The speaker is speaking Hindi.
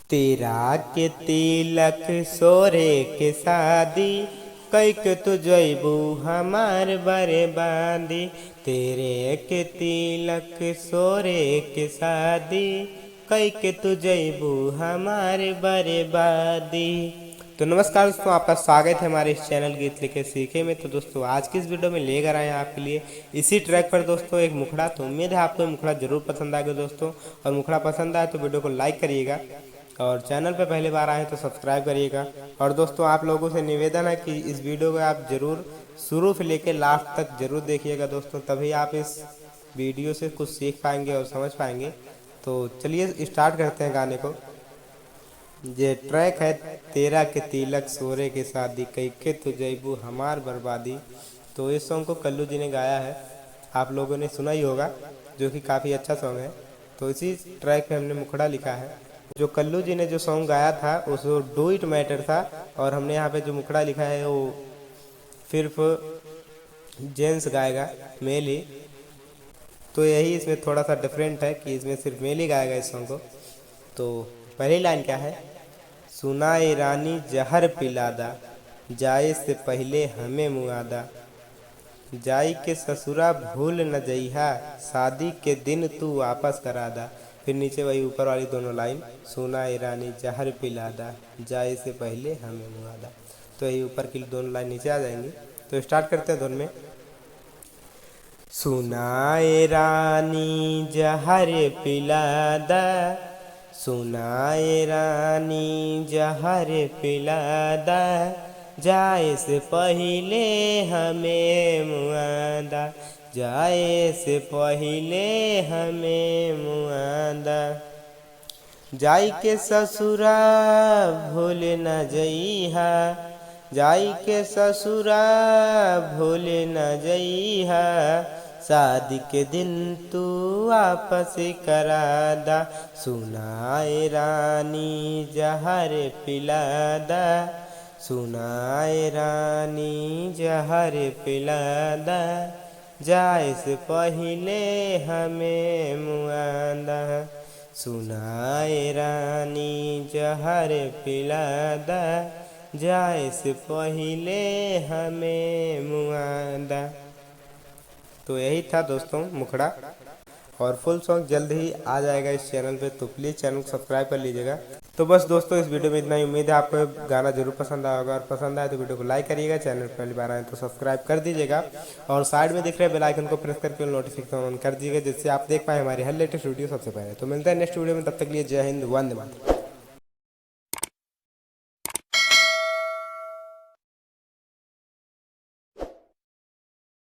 तेरा के तिलक सोरे के शादी कई के तू जैबू हमार बर्बादी। तेरे के तिलक सोरे के शादी कई के तू जैबू हमार बर्बादी। तो नमस्कार दोस्तों, आपका स्वागत है हमारे इस चैनल गीत लिखे सीखे में। तो दोस्तों आज की इस वीडियो में लेकर आए हैं आपके लिए इसी ट्रैक पर दोस्तों एक मुखड़ा। तो उम्मीद है आपको मुखड़ा जरूर पसंद आएगा दोस्तों, और मुखड़ा पसंद आए तो वीडियो को लाइक करिएगा और चैनल पर पहली बार आए तो सब्सक्राइब करिएगा। और दोस्तों आप लोगों से निवेदन है कि इस वीडियो को आप ज़रूर शुरू से लेकर लास्ट तक जरूर देखिएगा दोस्तों, तभी आप इस वीडियो से कुछ सीख पाएंगे और समझ पाएंगे। तो चलिए स्टार्ट करते हैं गाने को। ये ट्रैक है तेरा के तिलक सोरे के शादी कई के तू जैबू हमार बर्बादी। तो इस सॉन्ग को कल्लू जी ने गाया है, आप लोगों ने सुना ही होगा, जो कि काफ़ी अच्छा सॉन्ग है। तो इसी ट्रैक पे हमने मुखड़ा लिखा है। जो कल्लू जी ने जो सॉन्ग गाया था उस डू इट मैटर था, और हमने यहाँ पे जो मुखड़ा लिखा है वो सिर्फ जेंट्स गाएगा, मेल ही। तो यही इसमें थोड़ा सा डिफरेंट है कि इसमें सिर्फ मेल ही गाएगा इस सॉन्ग को। तो पहली लाइन क्या है? सुनाए रानी जहर पिलादा, जाए से पहले हमें मुआदा, जाई के ससुरा भूल न जइहा, शादी के दिन तू वापस करादा। फिर नीचे वही ऊपर वाली दोनों लाइन, सुनाए रानी जहर पिलादा, जाए से पहले हमें मुआदा। तो यही ऊपर की दोनों लाइन नीचे आ जाएंगी। तो स्टार्ट करते हैं धुन में। सुनाए रानी जहर पिलादा, सुनाए रानी जहर पिलादा, जाए से पहले हमें मुआदा, जाए से पहले हमें मुआदा, जाई के ससुरा भूल न जइहा, जाई के ससुरा भूल न जइहा, शादी के दिन तू वापस करादा। सुनाए रानी जहर पिलादा, सुनाए रानी जहर पिलादा, जाए से पहले हमें मुआदा, सुनाए रानी जहर पिलादा, जाए से पहले हमें मुआदा। तो यही था दोस्तों मुखड़ा, और फुल सॉन्ग जल्द ही आ जाएगा इस चैनल पे, तो प्लीज़ चैनल को सब्सक्राइब कर लीजिएगा। तो बस दोस्तों इस वीडियो में इतना ही। उम्मीद है आपको गाना जरूर पसंद आया होगा, और पसंद आए तो वीडियो को लाइक करिएगा, चैनल पर पहली बार आए तो सब्सक्राइब कर दीजिएगा, और साइड में दिख रहे बेल आइकन को प्रेस करके नोटिफिकेशन ऑन कर दीजिएगा, जिससे आप देख पाए हमारी हर लेटेस्ट वीडियो सबसे पहले। तो मिलते हैं नेक्स्ट वीडियो में, तब तक लिए जय हिंद, वंदे मातरम।